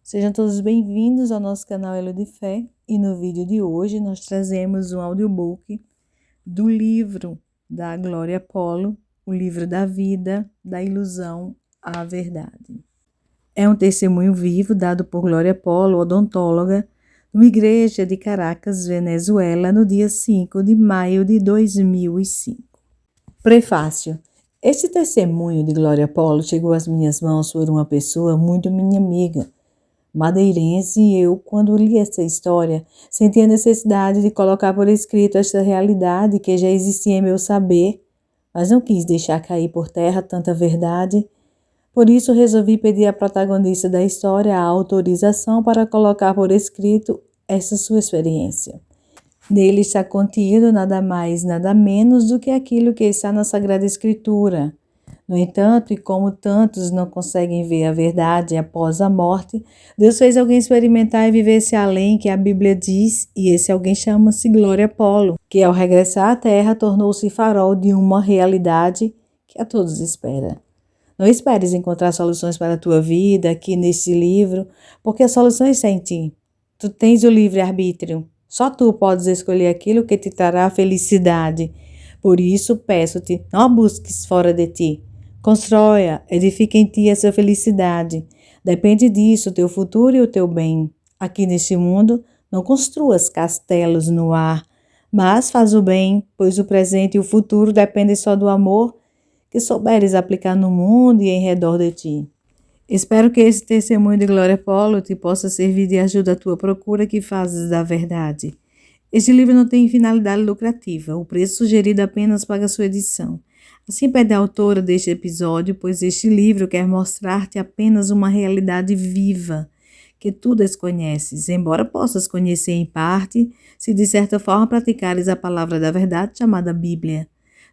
Sejam todos bem-vindos ao nosso canal Elo de Fé e no vídeo de hoje nós trazemos um audiobook do livro da Glória Polo, o livro da vida, da ilusão à verdade. É um testemunho vivo dado por Glória Polo, odontóloga, numa igreja de Caracas, Venezuela, no dia 5 de maio de 2005. Prefácio. Este testemunho de Glória Polo chegou às minhas mãos por uma pessoa muito minha amiga, madeirense, e eu, quando li essa história, senti a necessidade de colocar por escrito esta realidade que já existia em meu saber, mas não quis deixar cair por terra tanta verdade. Por isso resolvi pedir à protagonista da história a autorização para colocar por escrito essa sua experiência. Nele está contido nada mais, nada menos do que aquilo que está na Sagrada Escritura. No entanto, e como tantos não conseguem ver a verdade após a morte, Deus fez alguém experimentar e viver esse além que a Bíblia diz, e esse alguém chama-se Glória Polo, que ao regressar à Terra tornou-se farol de uma realidade que a todos espera. Não esperes encontrar soluções para a tua vida aqui neste livro, porque a solução está em ti. Tu tens o livre-arbítrio. Só tu podes escolher aquilo que te trará felicidade. Por isso, peço-te, não a busques fora de ti. Constrói-a, edifica em ti essa felicidade. Depende disso, o teu futuro e o teu bem. Aqui neste mundo, não construas castelos no ar, mas faz o bem, pois o presente e o futuro dependem só do amor que souberes aplicar no mundo e em redor de ti. Espero que esse testemunho de Glória Polo te possa servir de ajuda à tua procura que fazes da verdade. Este livro não tem finalidade lucrativa, o preço sugerido apenas paga sua edição. Assim pede a autora deste episódio, pois este livro quer mostrar-te apenas uma realidade viva, que tu desconheces, embora possas conhecer em parte, se de certa forma praticares a palavra da verdade chamada Bíblia.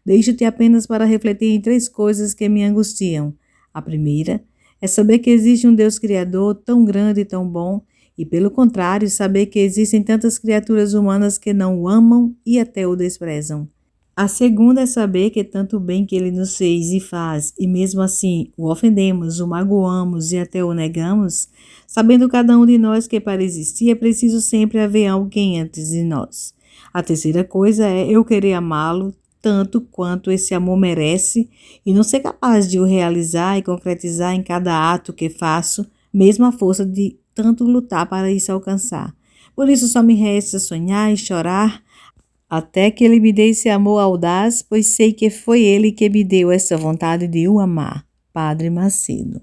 Deixo-te apenas para refletir em 3 coisas que me angustiam. A primeira é saber que existe um Deus Criador tão grande e tão bom, e pelo contrário, saber que existem tantas criaturas humanas que não o amam e até o desprezam. A segunda é saber que tanto bem que ele nos fez e faz, e mesmo assim o ofendemos, o magoamos e até o negamos, sabendo cada um de nós que para existir é preciso sempre haver alguém antes de nós. A terceira coisa é eu querer amá-lo tanto quanto esse amor merece e não ser capaz de o realizar e concretizar em cada ato que faço, mesmo à força de tanto lutar para isso alcançar. Por isso só me resta sonhar e chorar até que ele me dê esse amor audaz, pois sei que foi ele que me deu essa vontade de o amar. Padre Macedo.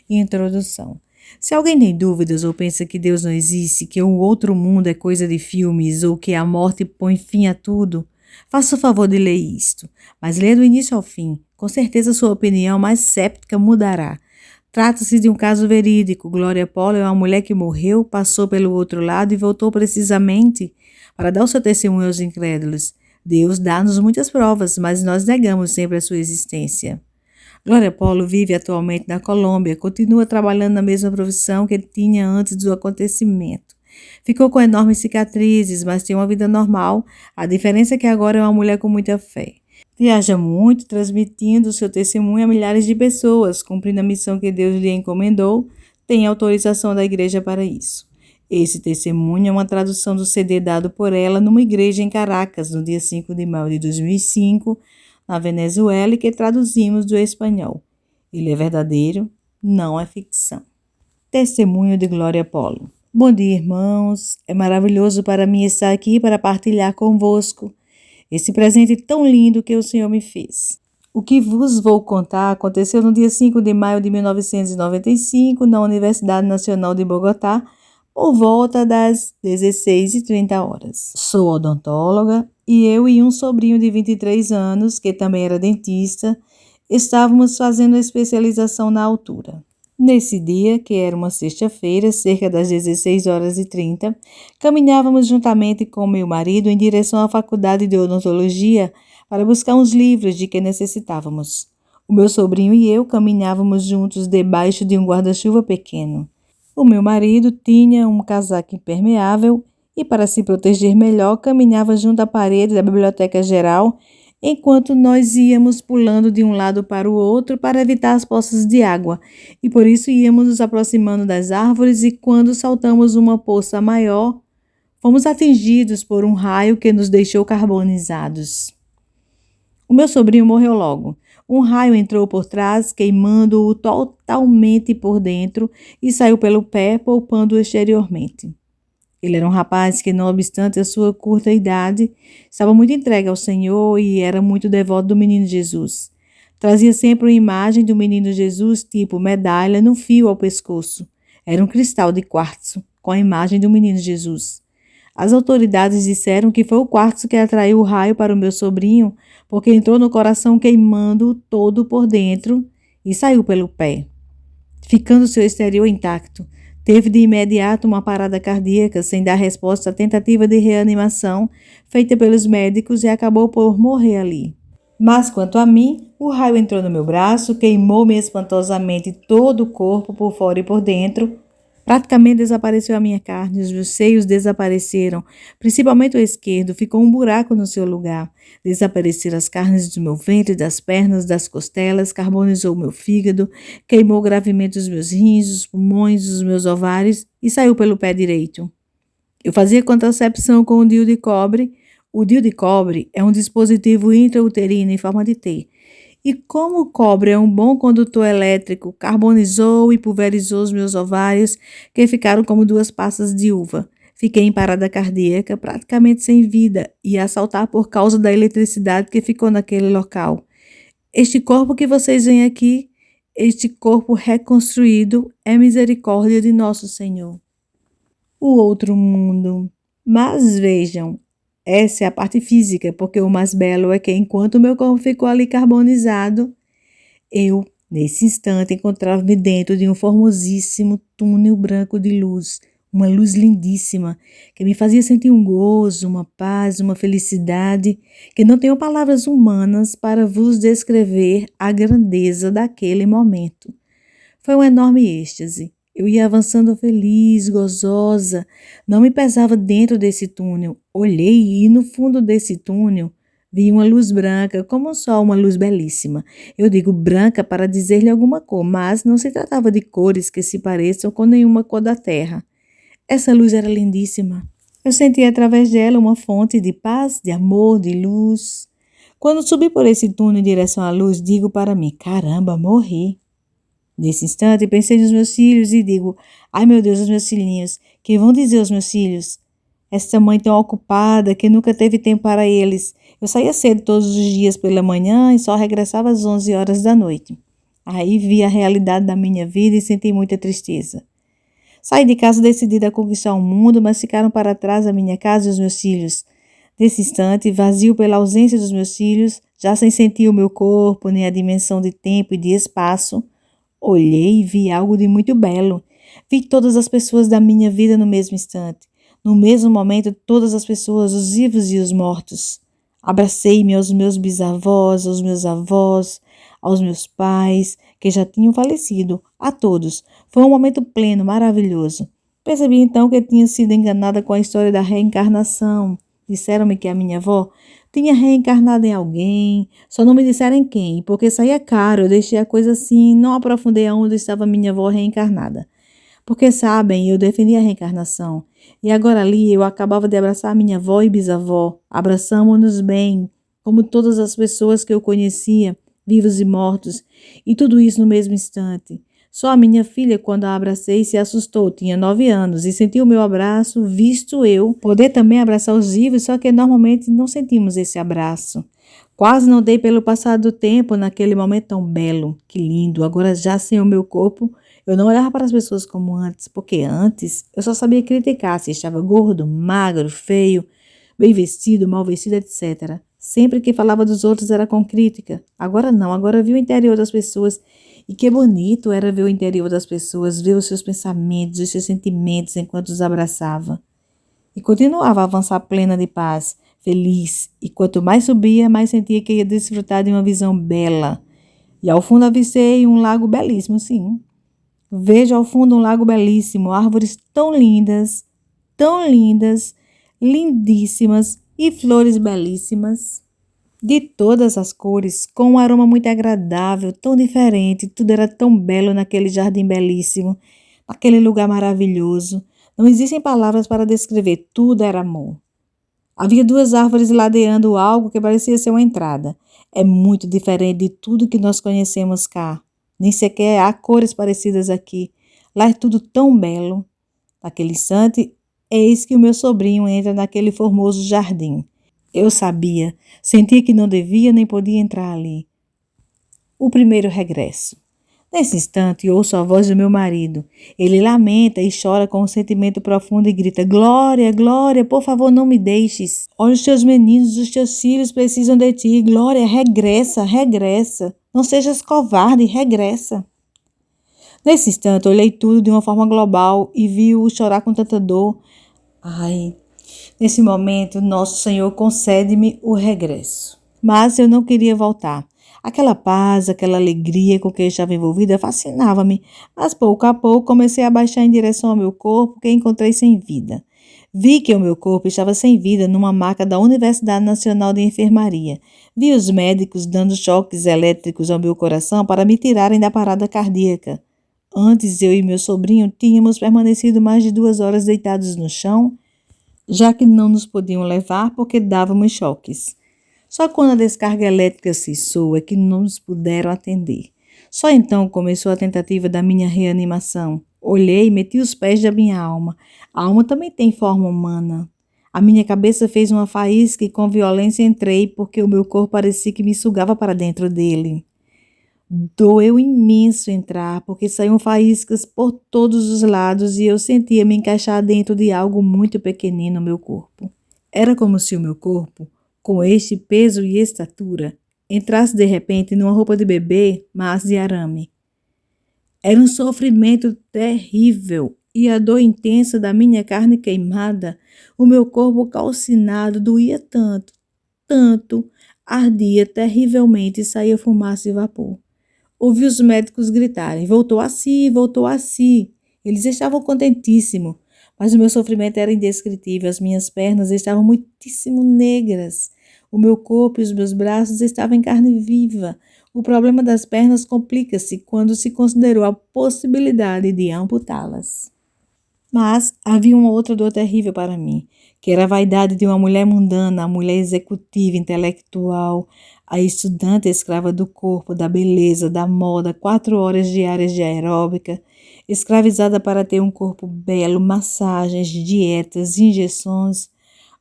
Introdução. Se alguém tem dúvidas ou pensa que Deus não existe, que o outro mundo é coisa de filmes ou que a morte põe fim a tudo, faça o favor de ler isto, mas leia do início ao fim. Com certeza sua opinião mais céptica mudará. Trata-se de um caso verídico. Glória Polo é uma mulher que morreu, passou pelo outro lado e voltou precisamente para dar o seu testemunho aos incrédulos. Deus dá-nos muitas provas, mas nós negamos sempre a sua existência. Glória Polo vive atualmente na Colômbia, continua trabalhando na mesma profissão que tinha antes do acontecimento. Ficou com enormes cicatrizes, mas tem uma vida normal. A diferença é que agora é uma mulher com muita fé. Viaja muito, transmitindo seu testemunho a milhares de pessoas, cumprindo a missão que Deus lhe encomendou. Tem autorização da igreja para isso. Esse testemunho é uma tradução do CD dado por ela numa igreja em Caracas, no dia 5 de maio de 2005, na Venezuela, e que traduzimos do espanhol. Ele é verdadeiro, não é ficção. Testemunho de Glória Polo. Bom dia, irmãos. É maravilhoso para mim estar aqui para partilhar convosco esse presente tão lindo que o Senhor me fez. O que vos vou contar aconteceu no dia 5 de maio de 1995, na Universidade Nacional de Bogotá, por volta das 16h30. Sou odontóloga e eu e um sobrinho de 23 anos, que também era dentista, estávamos fazendo a especialização na altura. Nesse dia, que era uma sexta-feira, cerca das 16h30, caminhávamos juntamente com meu marido em direção à faculdade de odontologia para buscar uns livros de que necessitávamos. O meu sobrinho e eu caminhávamos juntos debaixo de um guarda-chuva pequeno. O meu marido tinha um casaco impermeável e, para se proteger melhor, caminhava junto à parede da biblioteca geral enquanto nós íamos pulando de um lado para o outro para evitar as poças de água, e por isso íamos nos aproximando das árvores, e quando saltamos uma poça maior, fomos atingidos por um raio que nos deixou carbonizados. O meu sobrinho morreu logo. Um raio entrou por trás, queimando-o totalmente por dentro e saiu pelo pé, poupando-o exteriormente. Ele era um rapaz que, não obstante a sua curta idade, estava muito entregue ao Senhor e era muito devoto do menino Jesus. Trazia sempre uma imagem do menino Jesus, tipo medalha, no fio ao pescoço. Era um cristal de quartzo, com a imagem do menino Jesus. As autoridades disseram que foi o quartzo que atraiu o raio para o meu sobrinho, porque entrou no coração queimando todo por dentro e saiu pelo pé, ficando seu exterior intacto. Teve de imediato uma parada cardíaca, sem dar resposta à tentativa de reanimação feita pelos médicos, e acabou por morrer ali. Mas quanto a mim, o raio entrou no meu braço, queimou-me espantosamente todo o corpo, por fora e por dentro. Praticamente desapareceu a minha carne, os meus seios desapareceram, principalmente o esquerdo, ficou um buraco no seu lugar. Desapareceram as carnes do meu ventre, das pernas, das costelas, carbonizou o meu fígado, queimou gravemente os meus rins, os pulmões, os meus ovários e saiu pelo pé direito. Eu fazia contracepção com o DIU de cobre. O DIU de cobre é um dispositivo intrauterino em forma de T. E como o cobre é um bom condutor elétrico, carbonizou e pulverizou os meus ovários, que ficaram como duas passas de uva. Fiquei em parada cardíaca, praticamente sem vida, e a saltar por causa da eletricidade que ficou naquele local. Este corpo que vocês veem aqui, este corpo reconstruído, é misericórdia de nosso Senhor. O outro mundo. Mas vejam, essa é a parte física, porque o mais belo é que enquanto o meu corpo ficou ali carbonizado, eu, nesse instante, encontrava-me dentro de um formosíssimo túnel branco de luz, uma luz lindíssima, que me fazia sentir um gozo, uma paz, uma felicidade, que não tenho palavras humanas para vos descrever a grandeza daquele momento. Foi um enorme êxtase. Eu ia avançando feliz, gozosa, não me pesava dentro desse túnel. Olhei e no fundo desse túnel vi uma luz branca, como só uma luz belíssima. Eu digo branca para dizer-lhe alguma cor, mas não se tratava de cores que se pareçam com nenhuma cor da terra. Essa luz era lindíssima. Eu senti através dela uma fonte de paz, de amor, de luz. Quando subi por esse túnel em direção à luz, digo para mim, caramba, morri. Nesse instante, pensei nos meus filhos e digo, ai meu Deus, os meus filhinhos, que vão dizer os meus filhos? Esta mãe tão ocupada que nunca teve tempo para eles. Eu saía cedo todos os dias pela manhã e só regressava às 11 horas da noite. Aí vi a realidade da minha vida e senti muita tristeza. Saí de casa decidida a conquistar o mundo, mas ficaram para trás a minha casa e os meus filhos. Nesse instante, vazio pela ausência dos meus filhos, já sem sentir o meu corpo, nem a dimensão de tempo e de espaço, olhei e vi algo de muito belo. Vi todas as pessoas da minha vida no mesmo instante. No mesmo momento, todas as pessoas, os vivos e os mortos. Abracei-me aos meus bisavós, aos meus avós, aos meus pais, que já tinham falecido, a todos. Foi um momento pleno, maravilhoso. Percebi então que tinha sido enganada com a história da reencarnação. Disseram-me que a minha avó tinha reencarnado em alguém, só não me disseram em quem, porque saía caro, eu deixei a coisa assim, não aprofundei aonde estava minha avó reencarnada. Porque sabem, eu defendi a reencarnação, e agora ali eu acabava de abraçar minha avó e bisavó, abraçamo-nos bem, como todas as pessoas que eu conhecia, vivos e mortos, e tudo isso no mesmo instante. Só a minha filha, quando a abracei, se assustou, tinha 9 anos, e sentiu o meu abraço, visto eu poder também abraçar os vivos, só que normalmente não sentimos esse abraço. Quase não dei pelo passar do tempo naquele momento tão belo, que lindo. Agora já sem o meu corpo, eu não olhava para as pessoas como antes, porque antes eu só sabia criticar se estava gordo, magro, feio, bem vestido, mal vestido, etc. Sempre que falava dos outros era com crítica. Agora não, agora vi o interior das pessoas. E que bonito era ver o interior das pessoas, ver os seus pensamentos, os seus sentimentos enquanto os abraçava. E continuava a avançar plena de paz, feliz, e quanto mais subia, mais sentia que ia desfrutar de uma visão bela. E ao fundo avistei um lago belíssimo, sim. Vejo ao fundo um lago belíssimo, árvores tão lindas, lindíssimas, e flores belíssimas. de todas as cores, com um aroma muito agradável, tão diferente, tudo era tão belo naquele jardim belíssimo, naquele lugar maravilhoso. Não existem palavras para descrever, tudo era amor. Havia duas árvores ladeando algo que parecia ser uma entrada. É muito diferente de tudo que nós conhecemos cá. Nem sequer há cores parecidas aqui. Lá é tudo tão belo. Naquele instante, eis que o meu sobrinho entra naquele formoso jardim. Eu sabia, sentia que não devia nem podia entrar ali. O primeiro regresso. Nesse instante, ouço a voz do meu marido. Ele lamenta e chora com um sentimento profundo e grita: Glória, Glória, por favor, não me deixes. Olha, os teus meninos, os teus filhos precisam de ti. Glória, regressa, regressa. Não sejas covarde, regressa. Nesse instante, olhei tudo de uma forma global e vi-o chorar com tanta dor. Ai, nesse momento, nosso Senhor concede-me o regresso. Mas eu não queria voltar. Aquela paz, aquela alegria com que eu estava envolvida fascinava-me, mas pouco a pouco comecei a baixar em direção ao meu corpo, que encontrei sem vida. Vi que o meu corpo estava sem vida numa maca da Universidade Nacional de Enfermaria. Vi os médicos dando choques elétricos ao meu coração para me tirarem da parada cardíaca. Antes, eu e meu sobrinho tínhamos permanecido mais de 2 horas deitados no chão, já que não nos podiam levar porque dávamos choques. Só quando a descarga elétrica cessou é que não nos puderam atender. Só então começou a tentativa da minha reanimação. Olhei e meti os pés da minha alma. A alma também tem forma humana. A minha cabeça fez uma faísca e com violência entrei porque o meu corpo parecia que me sugava para dentro dele. Doeu imenso entrar, porque saíam faíscas por todos os lados e eu sentia me encaixar dentro de algo muito pequenino no meu corpo. Era como se o meu corpo, com este peso e estatura, entrasse de repente numa roupa de bebê, mas de arame. Era um sofrimento terrível e a dor intensa da minha carne queimada, o meu corpo calcinado doía tanto, tanto, ardia terrivelmente e saía fumaça e vapor. Ouvi os médicos gritarem: voltou a si, voltou a si. Eles estavam contentíssimos, mas o meu sofrimento era indescritível. As minhas pernas estavam muitíssimo negras. O meu corpo e os meus braços estavam em carne viva. O problema das pernas complica-se quando se considerou a possibilidade de amputá-las. Mas havia uma outra dor terrível para mim, que era a vaidade de uma mulher mundana, a mulher executiva, intelectual, a estudante escrava do corpo, da beleza, da moda, 4 horas diárias de aeróbica, escravizada para ter um corpo belo, massagens, dietas, injeções.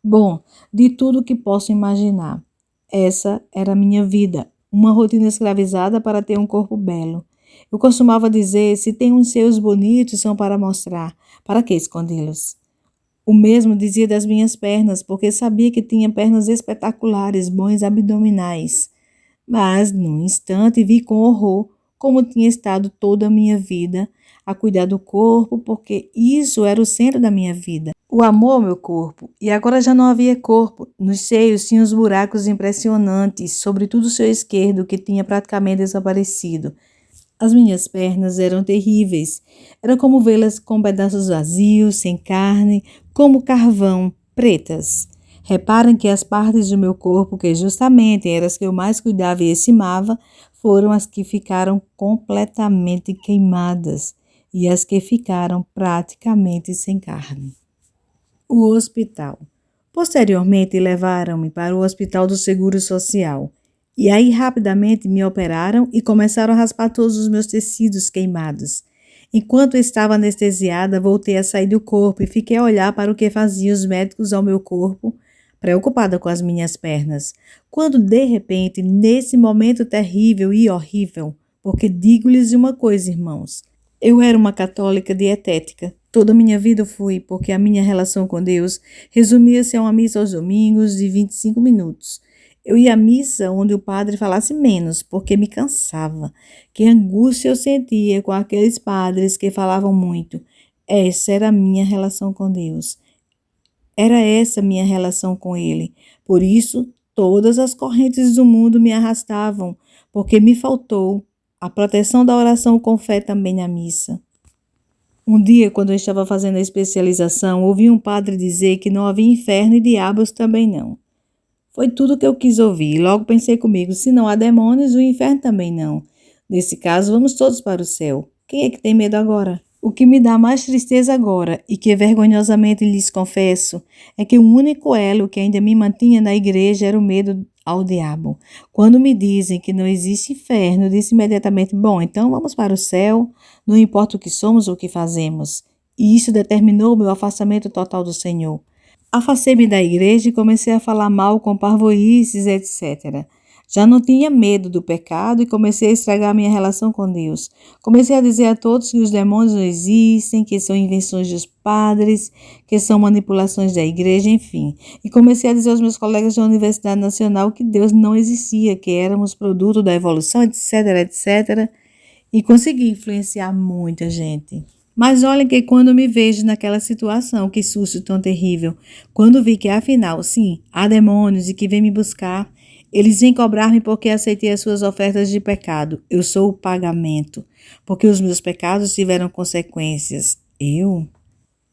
Bom, de tudo que posso imaginar. Essa era a minha vida, uma rotina escravizada para ter um corpo belo. Eu costumava dizer: se tem uns seios bonitos, são para mostrar. Para que escondê-los? O mesmo dizia das minhas pernas, porque sabia que tinha pernas espetaculares, bons abdominais. Mas, num instante, vi com horror como tinha estado toda a minha vida a cuidar do corpo, porque isso era o centro da minha vida. O amor ao meu corpo. E agora já não havia corpo. Nos seios tinha os buracos impressionantes, sobretudo o seu esquerdo, que tinha praticamente desaparecido. As minhas pernas eram terríveis. Era como vê-las com pedaços vazios, sem carne, como carvão, pretas. Reparem que as partes do meu corpo, que justamente eram as que eu mais cuidava e estimava, foram as que ficaram completamente queimadas e as que ficaram praticamente sem carne. O hospital. Posteriormente, levaram-me para o Hospital do Seguro Social. E aí rapidamente me operaram e começaram a raspar todos os meus tecidos queimados. Enquanto estava anestesiada, voltei a sair do corpo e fiquei a olhar para o que faziam os médicos ao meu corpo, preocupada com as minhas pernas. Quando, de repente, nesse momento terrível e horrível, porque digo-lhes uma coisa, irmãos, eu era uma católica dietética. Toda a minha vida fui, porque a minha relação com Deus resumia-se a uma missa aos domingos de 25 minutos. Eu ia à missa onde o padre falasse menos, porque me cansava. Que angústia eu sentia com aqueles padres que falavam muito. Essa era a minha relação com Deus. Era essa a minha relação com Ele. Por isso, todas as correntes do mundo me arrastavam, porque me faltou a proteção da oração com fé também na missa. Um dia, quando eu estava fazendo a especialização, ouvi um padre dizer que não havia inferno e diabos também não. Foi tudo o que eu quis ouvir. Logo pensei comigo, se não há demônios, o inferno também não. Nesse caso, vamos todos para o céu. Quem é que tem medo agora? O que me dá mais tristeza agora, e que vergonhosamente lhes confesso, é que o único elo que ainda me mantinha na igreja era o medo ao diabo. Quando me dizem que não existe inferno, eu disse imediatamente, bom, então vamos para o céu, não importa o que somos ou o que fazemos. E isso determinou o meu afastamento total do Senhor. Afastei-me da igreja e comecei a falar mal com parvoíces, etc. Já não tinha medo do pecado e comecei a estragar minha relação com Deus. Comecei a dizer a todos que os demônios não existem, que são invenções dos padres, que são manipulações da igreja, enfim. E comecei a dizer aos meus colegas da Universidade Nacional que Deus não existia, que éramos produto da evolução, etc, etc. E consegui influenciar muita gente. Mas olhem que quando me vejo naquela situação, que susto tão terrível, quando vi que afinal, sim, há demônios e que vêm me buscar, eles vêm cobrar-me porque aceitei as suas ofertas de pecado. Eu sou o pagamento, porque os meus pecados tiveram consequências. Eu?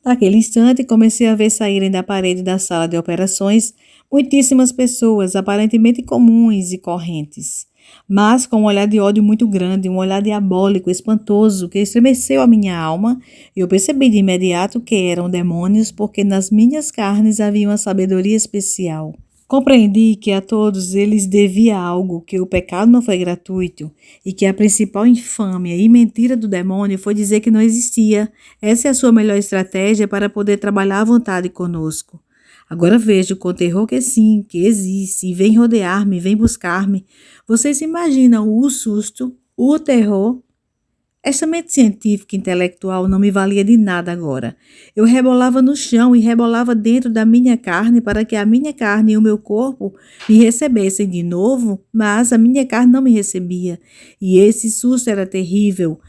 Naquele instante, comecei a ver saírem da parede da sala de operações muitíssimas pessoas, aparentemente comuns e correntes, mas com um olhar de ódio muito grande, um olhar diabólico, espantoso, que estremeceu a minha alma, e eu percebi de imediato que eram demônios, porque nas minhas carnes havia uma sabedoria especial. Compreendi que a todos eles devia algo, que o pecado não foi gratuito e que a principal infâmia e mentira do demônio foi dizer que não existia. Essa é a sua melhor estratégia para poder trabalhar à vontade conosco. Agora vejo com terror que sim, que existe e vem rodear-me, vem buscar-me. Vocês imaginam o susto, o terror? Esta mente científica e intelectual não me valia de nada agora. Eu rebolava no chão e rebolava dentro da minha carne para que a minha carne e o meu corpo me recebessem de novo, mas a minha carne não me recebia. E esse susto era terrível.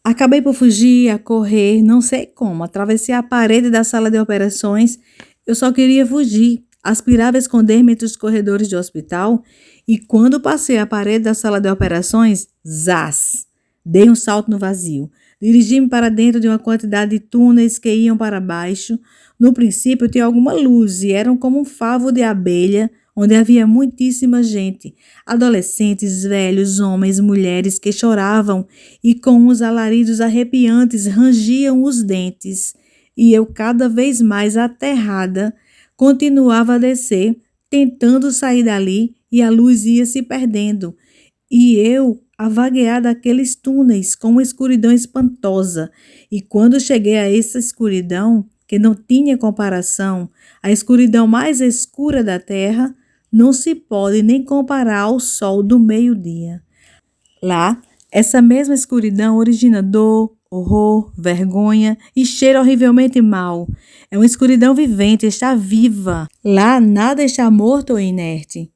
Acabei por fugir, a correr, não sei como. Atravessei a parede da sala de operações. Eu só queria fugir. Aspirava a esconder-me entre os corredores do hospital e quando passei a parede da sala de operações, zás! Dei um salto no vazio. Dirigi-me para dentro de uma quantidade de túneis que iam para baixo. No princípio tinha alguma luz e eram como um favo de abelha, onde havia muitíssima gente. Adolescentes, velhos, homens, mulheres que choravam e com uns alaridos arrepiantes rangiam os dentes. E eu, cada vez mais aterrada, continuava a descer, tentando sair dali e a luz ia se perdendo. E eu a vaguear daqueles túneis com uma escuridão espantosa. E quando cheguei a essa escuridão, que não tinha comparação, a escuridão mais escura da terra, não se pode nem comparar ao sol do meio-dia. Lá, essa mesma escuridão origina dor, horror, vergonha e cheira horrivelmente mal. É uma escuridão vivente, está viva. Lá nada está morto ou inerte.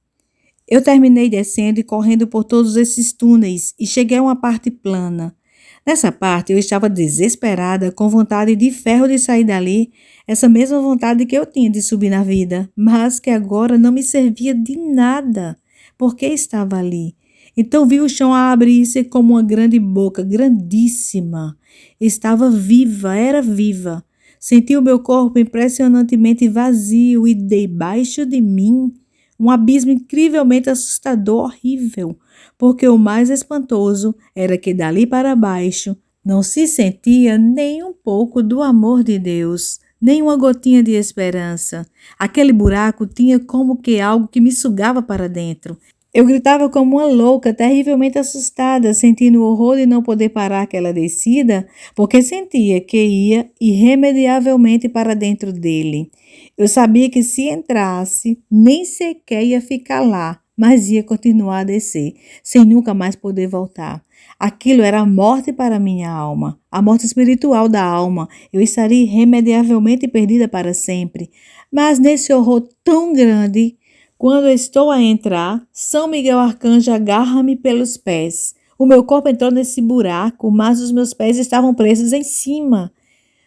Eu terminei descendo e correndo por todos esses túneis e cheguei a uma parte plana. Nessa parte eu estava desesperada, com vontade de ferro de sair dali, essa mesma vontade que eu tinha de subir na vida, mas que agora não me servia de nada, porque estava ali. Então vi o chão abrir-se como uma grande boca, grandíssima. Estava viva, era viva. Senti o meu corpo impressionantemente vazio e debaixo de mim um abismo incrivelmente assustador, horrível, porque o mais espantoso era que dali para baixo não se sentia nem um pouco do amor de Deus, nem uma gotinha de esperança. Aquele buraco tinha como que algo que me sugava para dentro. Eu gritava como uma louca, terrivelmente assustada, sentindo o horror de não poder parar aquela descida, porque sentia que ia irremediavelmente para dentro dele. Eu sabia que se entrasse, nem sequer ia ficar lá, mas ia continuar a descer, sem nunca mais poder voltar. Aquilo era a morte para minha alma, a morte espiritual da alma. Eu estaria irremediavelmente perdida para sempre. Mas nesse horror tão grande, quando estou a entrar, São Miguel Arcanjo agarra-me pelos pés. O meu corpo entrou nesse buraco, mas os meus pés estavam presos em cima.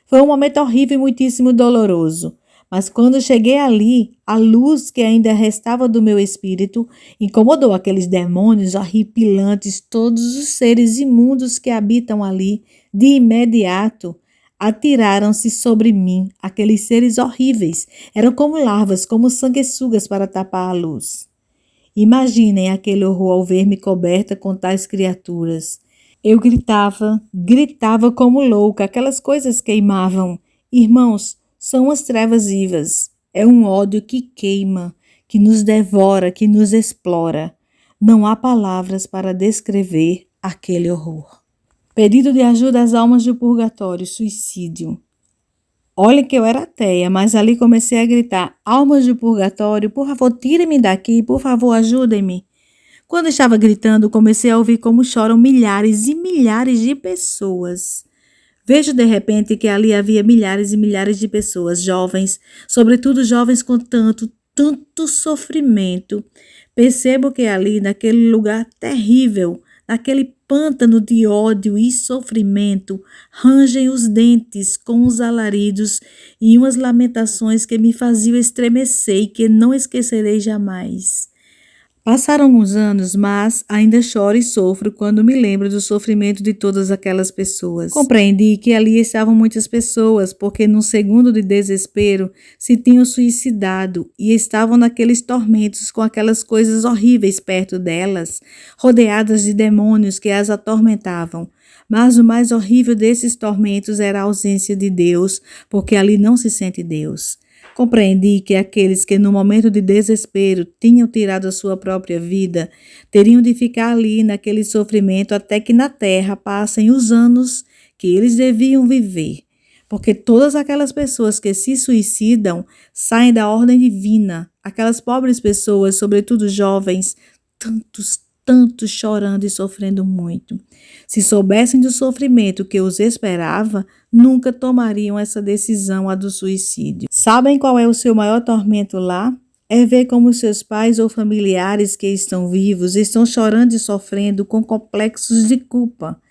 Foi um momento horrível e muitíssimo doloroso. Mas quando cheguei ali, a luz que ainda restava do meu espírito incomodou aqueles demônios horripilantes, todos os seres imundos que habitam ali. De imediato, atiraram-se sobre mim aqueles seres horríveis. Eram como larvas, como sanguessugas para tapar a luz. Imaginem aquele horror ao ver-me coberta com tais criaturas. Eu gritava como louca, aquelas coisas queimavam. Irmãos, são as trevas vivas. É um ódio que queima, que nos devora, que nos explora. Não há palavras para descrever aquele horror. Pedido de ajuda às almas do purgatório, suicídio. Olha que eu era ateia, mas ali comecei a gritar: almas do purgatório, por favor, tirem-me daqui, por favor, ajudem-me. Quando estava gritando, comecei a ouvir como choram milhares e milhares de pessoas. Vejo de repente que ali havia milhares e milhares de pessoas, jovens, sobretudo jovens com tanto sofrimento. Percebo que ali, naquele lugar terrível, naquele pântano de ódio e sofrimento, rangem os dentes com os alaridos e umas lamentações que me faziam estremecer e que não esquecerei jamais. Passaram alguns anos, mas ainda choro e sofro quando me lembro do sofrimento de todas aquelas pessoas. Compreendi que ali estavam muitas pessoas, porque num segundo de desespero se tinham suicidado e estavam naqueles tormentos com aquelas coisas horríveis perto delas, rodeadas de demônios que as atormentavam. Mas o mais horrível desses tormentos era a ausência de Deus, porque ali não se sente Deus. Compreendi que aqueles que no momento de desespero tinham tirado a sua própria vida, teriam de ficar ali naquele sofrimento até que na terra passem os anos que eles deviam viver. Porque todas aquelas pessoas que se suicidam saem da ordem divina. Aquelas pobres pessoas, sobretudo jovens, tantos chorando e sofrendo muito. Se soubessem do sofrimento que os esperava, nunca tomariam essa decisão, a do suicídio. Sabem qual é o seu maior tormento lá? É ver como seus pais ou familiares que estão vivos estão chorando e sofrendo com complexos de culpa.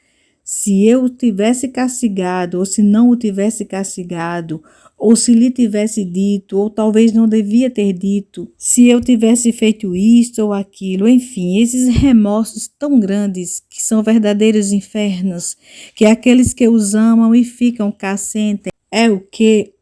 Se eu o tivesse castigado, ou se não o tivesse castigado, ou se lhe tivesse dito, ou talvez não devia ter dito, se eu tivesse feito isto ou aquilo, enfim, esses remorsos tão grandes que são verdadeiros infernos, que aqueles que os amam e ficam cá sentem, é o que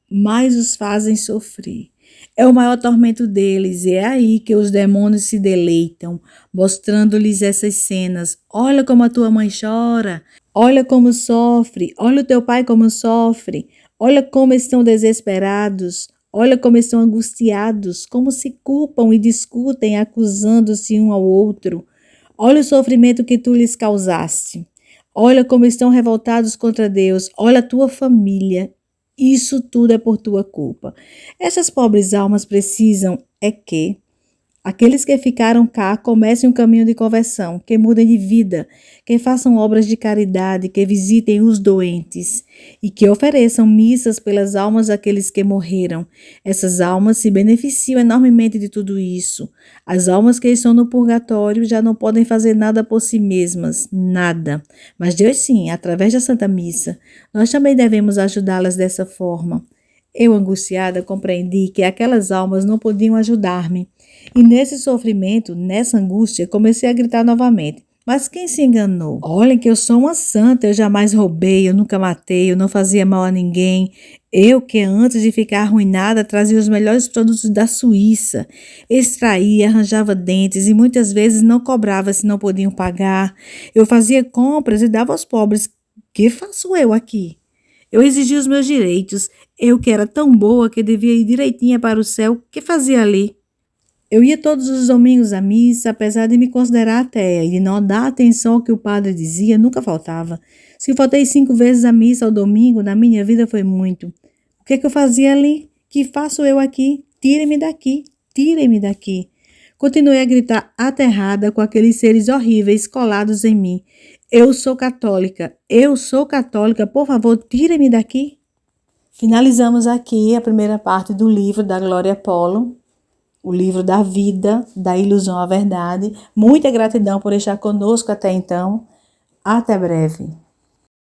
mais os fazem sofrer. É o maior tormento deles, e é aí que os demônios se deleitam, mostrando-lhes essas cenas. Olha como a tua mãe chora, olha como sofre, olha o teu pai como sofre, olha como estão desesperados, olha como estão angustiados, como se culpam e discutem, acusando-se um ao outro. Olha o sofrimento que tu lhes causaste. Olha como estão revoltados contra Deus, olha a tua família. Isso tudo é por tua culpa. Essas pobres almas precisam que aqueles que ficaram cá comecem um caminho de conversão, que mudem de vida, que façam obras de caridade, que visitem os doentes e que ofereçam missas pelas almas daqueles que morreram. Essas almas se beneficiam enormemente de tudo isso. As almas que estão no purgatório já não podem fazer nada por si mesmas, nada. Mas Deus sim, através da Santa Missa, nós também devemos ajudá-las dessa forma. Eu, angustiada, compreendi que aquelas almas não podiam ajudar-me. E nesse sofrimento, nessa angústia, comecei a gritar novamente. Mas quem se enganou? Olhem que eu sou uma santa, eu jamais roubei, eu nunca matei, eu não fazia mal a ninguém. Eu que antes de ficar arruinada trazia os melhores produtos da Suíça, extraía, arranjava dentes e muitas vezes não cobrava se não podiam pagar. Eu fazia compras e dava aos pobres. Que faço eu aqui? Eu exigia os meus direitos. Eu que era tão boa que devia ir direitinha para o céu, que fazia ali? Eu ia todos os domingos à missa, apesar de me considerar ateia e de não dar atenção ao que o padre dizia, nunca faltava. Se faltei 5 vezes à missa ao domingo, na minha vida foi muito. O que eu fazia ali? Que faço eu aqui? Tirem-me daqui, tirem-me daqui. Continuei a gritar aterrada com aqueles seres horríveis colados em mim. Eu sou católica, por favor, tirem-me daqui. Finalizamos aqui a primeira parte do livro da Glória Polo, o livro da vida, da ilusão à verdade. Muita gratidão por estar conosco até então. Até breve.